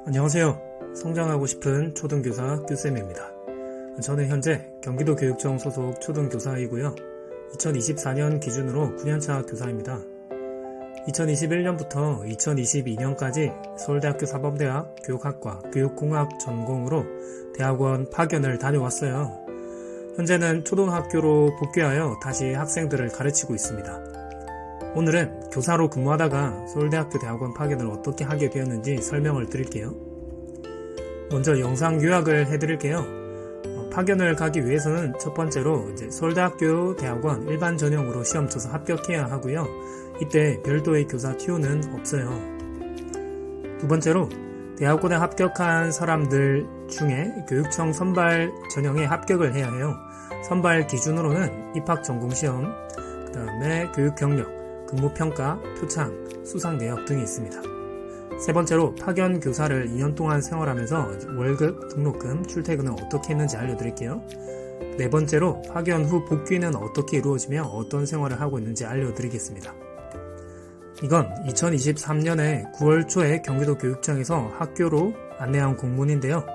안녕하세요. 성장하고 싶은 초등교사 큐쌤입니다. 저는 현재 경기도교육청 소속 초등교사이고요. 2024년 기준으로 9년차 교사입니다. 2021년부터 2022년까지 서울대학교 사범대학 교육학과 교육공학 전공으로 대학원 파견을 다녀왔어요. 현재는 초등학교로 복귀하여 다시 학생들을 가르치고 있습니다. 오늘은 교사로 근무하다가 서울대학교 대학원 파견을 어떻게 하게 되었는지 설명을 드릴게요. 먼저 영상 요약을 해드릴게요. 파견을 가기 위해서는 첫 번째로 서울대학교 대학원 일반 전형으로 시험 쳐서 합격해야 하고요. 이때 별도의 교사 TO는 없어요. 두 번째로 대학원에 합격한 사람들 중에 교육청 선발 전형에 합격을 해야 해요. 선발 기준으로는 입학 전공 시험, 그 다음에 교육 경력, 근무평가, 표창, 수상 내역 등이 있습니다. 세 번째로 파견 교사를 2년 동안 생활하면서 월급, 등록금, 출퇴근을 어떻게 했는지 알려드릴게요. 네 번째로 파견 후 복귀는 어떻게 이루어지며 어떤 생활을 하고 있는지 알려드리겠습니다. 이건 2023년에 9월 초에 경기도 교육청에서 학교로 안내한 공문인데요.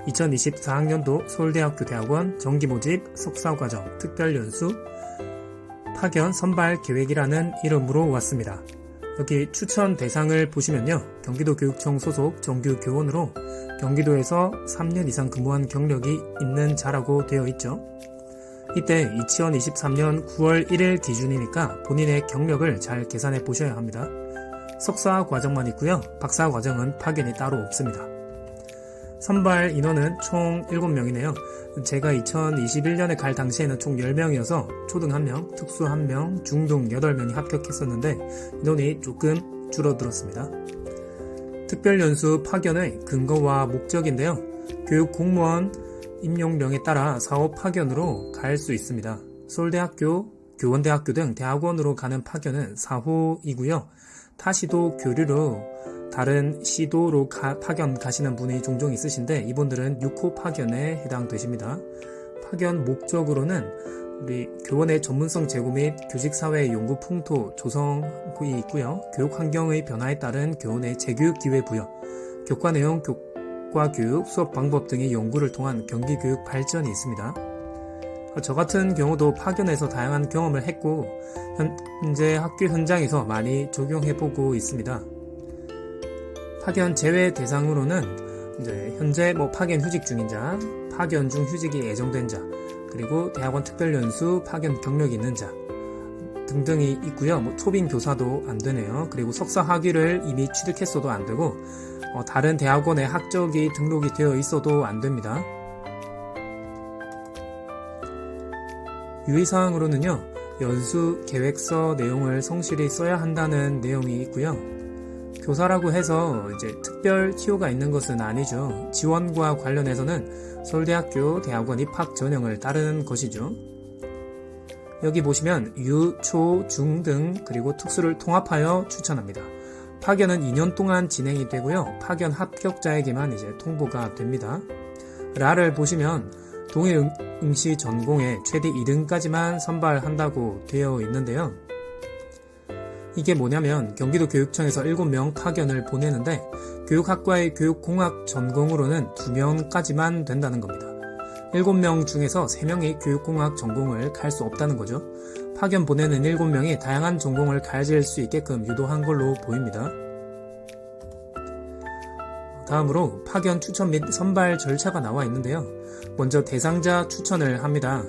2024학년도 서울대학교 대학원 정기모집 석사과정 특별연수 파견 선발 계획이라는 이름으로 왔습니다. 여기 추천 대상을 보시면요. 경기도교육청 소속 정규 교원으로 경기도에서 3년 이상 근무한 경력이 있는 자라고 되어 있죠. 이때 2023년 9월 1일 기준이니까 본인의 경력을 잘 계산해 보셔야 합니다. 석사 과정만 있고요. 박사 과정은 파견이 따로 없습니다. 선발 인원은 총 7명이네요. 제가 2021년에 갈 당시에는 총 10명이어서 초등 1명, 특수 1명, 중등 8명이 합격했었는데 인원이 조금 줄어들었습니다. 특별연수 파견의 근거와 목적인데요. 교육공무원 임용령에 따라 사업 파견으로 갈 수 있습니다. 서울대학교, 교원대학교 등 대학원으로 가는 파견은 4호이고요. 타시도 교류로 다른 시도로 파견 가시는 분이 종종 있으신데 이분들은 6호 파견에 해당되십니다. 파견 목적으로는 우리 교원의 전문성 제고 및 교직사회 연구 풍토 조성이 있고요. 교육 환경의 변화에 따른 교원의 재교육 기회 부여, 교과 내용, 교과 교육, 수업 방법 등의 연구를 통한 경기 교육 발전이 있습니다. 저 같은 경우도 파견에서 다양한 경험을 했고 현재 학교 현장에서 많이 적용해보고 있습니다. 파견 제외 대상으로는 현재 파견 휴직 중인 자, 파견 중 휴직이 예정된 자, 그리고 대학원 특별연수 파견 경력이 있는 자 등등이 있고요. 초빙 교사도 안 되네요. 그리고 석사 학위를 이미 취득했어도 안 되고 다른 대학원에 학적이 등록이 되어 있어도 안 됩니다. 유의사항으로는요. 연수 계획서 내용을 성실히 써야 한다는 내용이 있고요. 교사라고 해서 특별 TO가 있는 것은 아니죠. 지원과 관련해서는 서울대학교 대학원 입학 전형을 따르는 것이죠. 여기 보시면 유, 초, 중 등 그리고 특수를 통합하여 추천합니다. 파견은 2년 동안 진행이 되고요. 파견 합격자에게만 통보가 됩니다. 라를 보시면 동일 응시 전공에 최대 2등까지만 선발한다고 되어 있는데요. 이게 뭐냐면 경기도 교육청에서 7명 파견을 보내는데 교육학과의 교육공학 전공으로는 2명까지만 된다는 겁니다. 7명 중에서 3명이 교육공학 전공을 갈 수 없다는 거죠. 파견 보내는 7명이 다양한 전공을 가질 수 있게끔 유도한 걸로 보입니다. 다음으로 파견 추천 및 선발 절차가 나와 있는데요. 먼저 대상자 추천을 합니다.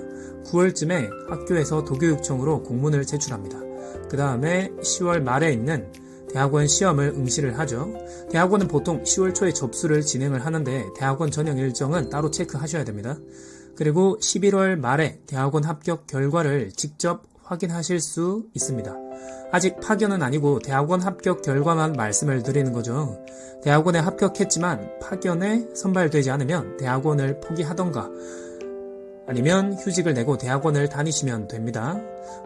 9월쯤에 학교에서 도교육청으로 공문을 제출합니다. 그 다음에 10월 말에 있는 대학원 시험을 응시를 하죠. 대학원은 보통 10월 초에 접수를 진행을 하는데 대학원 전형 일정은 따로 체크하셔야 됩니다. 그리고 11월 말에 대학원 합격 결과를 직접 확인하실 수 있습니다. 아직 파견은 아니고 대학원 합격 결과만 말씀을 드리는 거죠. 대학원에 합격했지만 파견에 선발되지 않으면 대학원을 포기하던가 아니면 휴직을 내고 대학원을 다니시면 됩니다.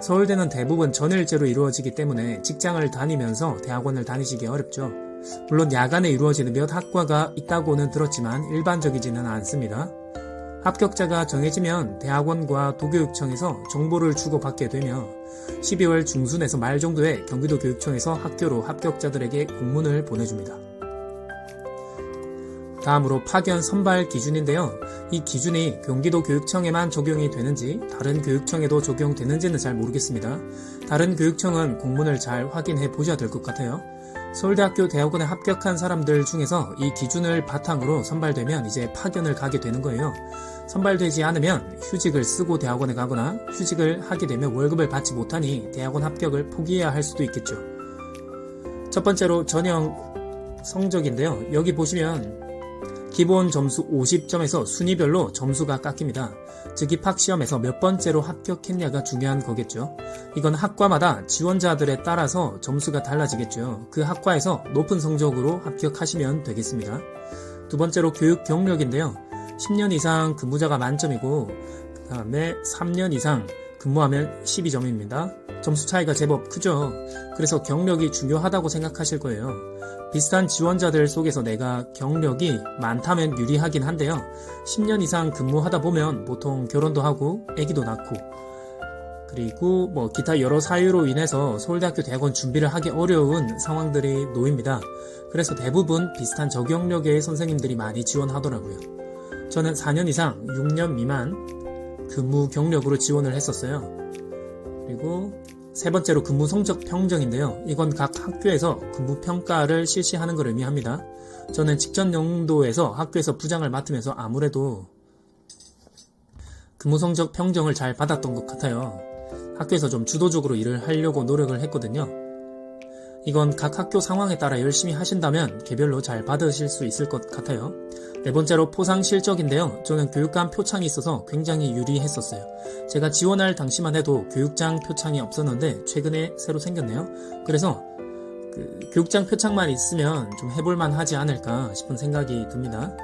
서울대는 대부분 전일제로 이루어지기 때문에 직장을 다니면서 대학원을 다니시기 어렵죠. 물론 야간에 이루어지는 몇 학과가 있다고는 들었지만 일반적이지는 않습니다. 합격자가 정해지면 대학원과 도교육청에서 정보를 주고받게 되며 12월 중순에서 말 정도에 경기도 교육청에서 학교로 합격자들에게 공문을 보내줍니다. 다음으로 파견 선발 기준인데요. 이 기준이 경기도 교육청에만 적용이 되는지 다른 교육청에도 적용되는지는 잘 모르겠습니다. 다른 교육청은 공문을 잘 확인해 보셔야 될 것 같아요. 서울대학교 대학원에 합격한 사람들 중에서 이 기준을 바탕으로 선발되면 이제 파견을 가게 되는 거예요. 선발되지 않으면 휴직을 쓰고 대학원에 가거나 휴직을 하게 되면 월급을 받지 못하니 대학원 합격을 포기해야 할 수도 있겠죠. 첫 번째로 전형 성적인데요. 여기 보시면 기본 점수 50점에서 순위별로 점수가 깎입니다. 즉 입학시험에서 몇 번째로 합격했냐가 중요한 거겠죠. 이건 학과마다 지원자들에 따라서 점수가 달라지겠죠. 그 학과에서 높은 성적으로 합격하시면 되겠습니다. 두 번째로 교육 경력인데요. 10년 이상 근무자가 만점이고 그 다음에 3년 이상 근무하면 12점입니다. 점수 차이가 제법 크죠. 그래서 경력이 중요하다고 생각하실 거예요. 비슷한 지원자들 속에서 내가 경력이 많다면 유리하긴 한데요. 10년 이상 근무하다 보면 보통 결혼도 하고 아기도 낳고 그리고 기타 여러 사유로 인해서 서울대학교 대학원 준비를 하기 어려운 상황들이 놓입니다. 그래서 대부분 비슷한 저경력의 선생님들이 많이 지원하더라고요. 저는 4년 이상 6년 미만 근무 경력으로 지원을 했었어요. 그리고 세 번째로 근무 성적 평정인데요. 이건 각 학교에서 근무 평가를 실시하는 걸 의미합니다. 저는 직전 연도에서 학교에서 부장을 맡으면서 아무래도 근무 성적 평정을 잘 받았던 것 같아요. 학교에서 좀 주도적으로 일을 하려고 노력을 했거든요. 이건 각 학교 상황에 따라 열심히 하신다면 개별로 잘 받으실 수 있을 것 같아요. 네 번째로 포상 실적인데요. 저는 교육감 표창이 있어서 굉장히 유리했었어요. 제가 지원할 당시만 해도 교육장 표창이 없었는데 최근에 새로 생겼네요. 그래서 교육장 표창만 있으면 좀 해볼만 하지 않을까 싶은 생각이 듭니다.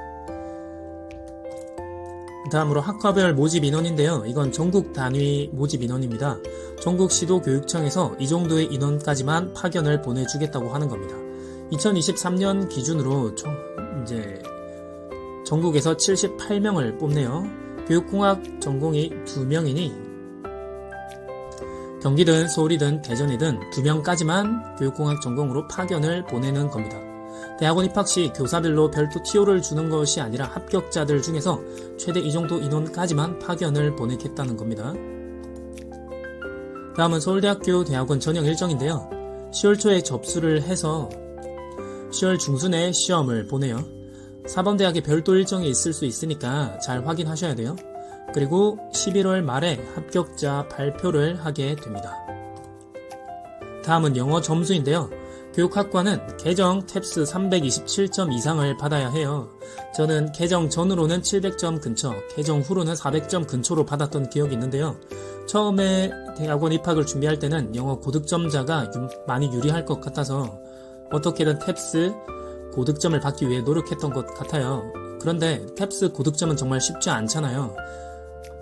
다음으로 학과별 모집 인원인데요. 이건 전국 단위 모집 인원입니다. 전국 시도교육청에서 이 정도의 인원까지만 파견을 보내주겠다고 하는 겁니다. 2023년 기준으로 전국에서 78명을 뽑네요. 교육공학 전공이 2명이니 경기든 서울이든 대전이든 2명까지만 교육공학 전공으로 파견을 보내는 겁니다. 대학원 입학 시 교사별로 별도 TO를 주는 것이 아니라 합격자들 중에서 최대 이 정도 인원까지만 파견을 보내겠다는 겁니다. 다음은 서울대학교 대학원 전형 일정인데요. 10월 초에 접수를 해서 10월 중순에 시험을 보내요. 사범대학에 별도 일정이 있을 수 있으니까 잘 확인하셔야 돼요. 그리고 11월 말에 합격자 발표를 하게 됩니다. 다음은 영어 점수인데요. 교육학과는 개정 탭스 327점 이상을 받아야 해요. 저는 개정 전으로는 700점 근처, 개정 후로는 400점 근처로 받았던 기억이 있는데요. 처음에 대학원 입학을 준비할 때는 영어 고득점자가 많이 유리할 것 같아서 어떻게든 탭스 고득점을 받기 위해 노력했던 것 같아요. 그런데 탭스 고득점은 정말 쉽지 않잖아요.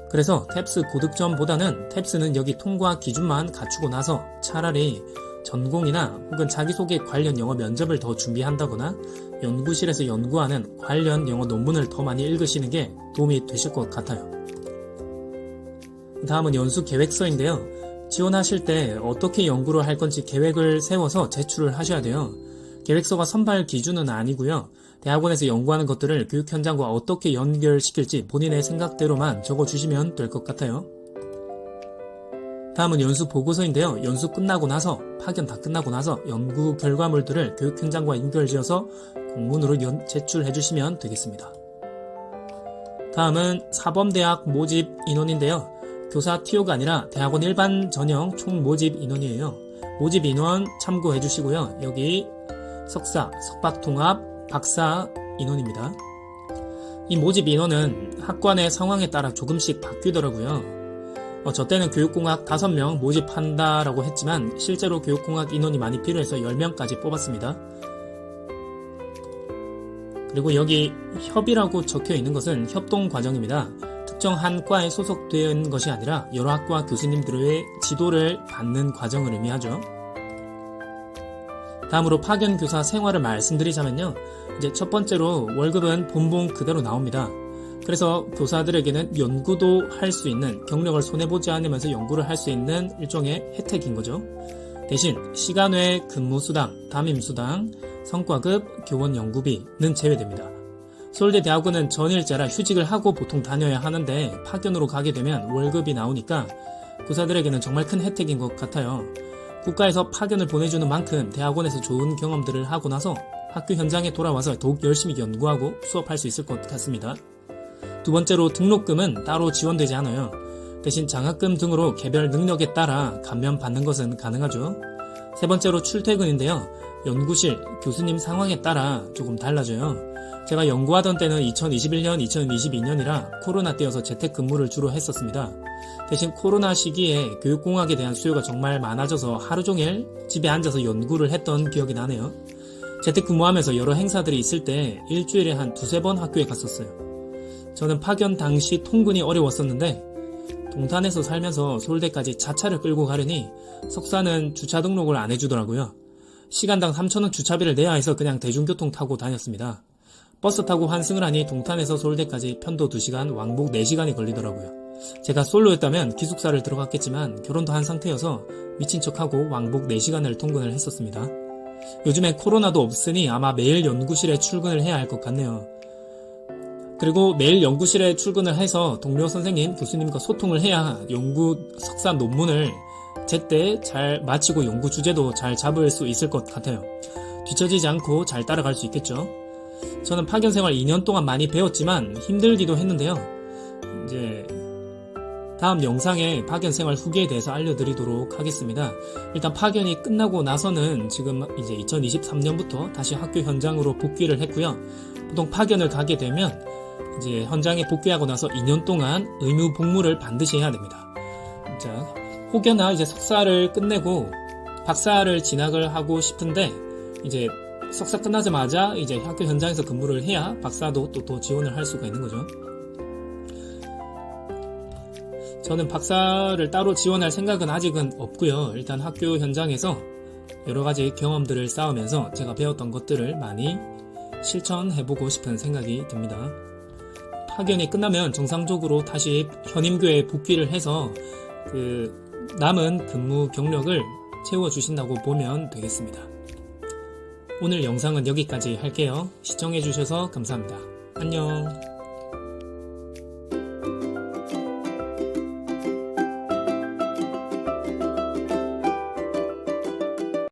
그래서 탭스 고득점보다는 탭스는 여기 통과 기준만 갖추고 나서 차라리 전공이나 혹은 자기소개 관련 영어 면접을 더 준비한다거나 연구실에서 연구하는 관련 영어 논문을 더 많이 읽으시는 게 도움이 되실 것 같아요. 다음은 연수 계획서인데요. 지원하실 때 어떻게 연구를 할 건지 계획을 세워서 제출을 하셔야 돼요. 계획서가 선발 기준은 아니고요. 대학원에서 연구하는 것들을 교육 현장과 어떻게 연결시킬지 본인의 생각대로만 적어주시면 될 것 같아요. 다음은 연수 보고서인데요. 연수 끝나고 나서, 파견 다 끝나고 나서 연구 결과물들을 교육 현장과 연결지어서 공문으로 제출해 주시면 되겠습니다. 다음은 사범대학 모집 인원인데요. 교사 TO가 아니라 대학원 일반 전형 총 모집 인원이에요. 모집 인원 참고해 주시고요. 여기 석사, 석박통합, 박사 인원입니다. 이 모집 인원은 학과 내 상황에 따라 조금씩 바뀌더라고요. 저 때는 교육공학 5명 모집한다라고 했지만 실제로 교육공학 인원이 많이 필요해서 10명까지 뽑았습니다. 그리고 여기 협이라고 적혀 있는 것은 협동 과정입니다. 특정 한 과에 소속된 것이 아니라 여러 학과 교수님들의 지도를 받는 과정을 의미하죠. 다음으로 파견 교사 생활을 말씀드리자면요. 이제 첫 번째로 월급은 본봉 그대로 나옵니다. 그래서 교사들에게는 연구도 할 수 있는, 경력을 손해보지 않으면서 연구를 할 수 있는 일종의 혜택인 거죠. 대신 시간 외 근무수당, 담임수당, 성과급, 교원 연구비는 제외됩니다. 서울대 대학원은 전일제라 휴직을 하고 보통 다녀야 하는데 파견으로 가게 되면 월급이 나오니까 교사들에게는 정말 큰 혜택인 것 같아요. 국가에서 파견을 보내주는 만큼 대학원에서 좋은 경험들을 하고 나서 학교 현장에 돌아와서 더욱 열심히 연구하고 수업할 수 있을 것 같습니다. 두 번째로 등록금은 따로 지원되지 않아요. 대신 장학금 등으로 개별 능력에 따라 감면받는 것은 가능하죠. 세 번째로 출퇴근인데요. 연구실, 교수님 상황에 따라 조금 달라져요. 제가 연구하던 때는 2021년, 2022년이라 코로나 때여서 재택근무를 주로 했었습니다. 대신 코로나 시기에 교육공학에 대한 수요가 정말 많아져서 하루 종일 집에 앉아서 연구를 했던 기억이 나네요. 재택근무하면서 여러 행사들이 있을 때 일주일에 한 두세 번 학교에 갔었어요. 저는 파견 당시 통근이 어려웠었는데 동탄에서 살면서 서울대까지 자차를 끌고 가려니 석사는 주차 등록을 안 해주더라고요. 시간당 3,000원 주차비를 내야 해서 그냥 대중교통 타고 다녔습니다. 버스 타고 환승을 하니 동탄에서 서울대까지 편도 2시간, 왕복 4시간이 걸리더라고요. 제가 솔로였다면 기숙사를 들어갔겠지만 결혼도 한 상태여서 미친 척하고 왕복 4시간을 통근을 했었습니다. 요즘엔 코로나도 없으니 아마 매일 연구실에 출근을 해야 할 것 같네요. 그리고 매일 연구실에 출근을 해서 동료 선생님, 교수님과 소통을 해야 연구 석사 논문을 제때 잘 마치고 연구 주제도 잘 잡을 수 있을 것 같아요. 뒤처지지 않고 잘 따라갈 수 있겠죠. 저는 파견 생활 2년 동안 많이 배웠지만 힘들기도 했는데요. 이제 다음 영상에 파견 생활 후기에 대해서 알려드리도록 하겠습니다. 일단 파견이 끝나고 나서는 지금 이제 2023년부터 다시 학교 현장으로 복귀를 했고요. 보통 파견을 가게 되면 이제 현장에 복귀하고 나서 2년 동안 의무 복무를 반드시 해야 됩니다. 자, 혹여나 이제 석사를 끝내고 박사를 진학을 하고 싶은데 이제 석사 끝나자마자 이제 학교 현장에서 근무를 해야 박사도 또 지원을 할 수가 있는 거죠. 저는 박사를 따로 지원할 생각은 아직은 없고요. 일단 학교 현장에서 여러 가지 경험들을 쌓으면서 제가 배웠던 것들을 많이 실천해보고 싶은 생각이 듭니다. 파견이 끝나면 정상적으로 다시 현임교에 복귀를 해서 남은 근무 경력을 채워주신다고 보면 되겠습니다. 오늘 영상은 여기까지 할게요. 시청해주셔서 감사합니다. 안녕.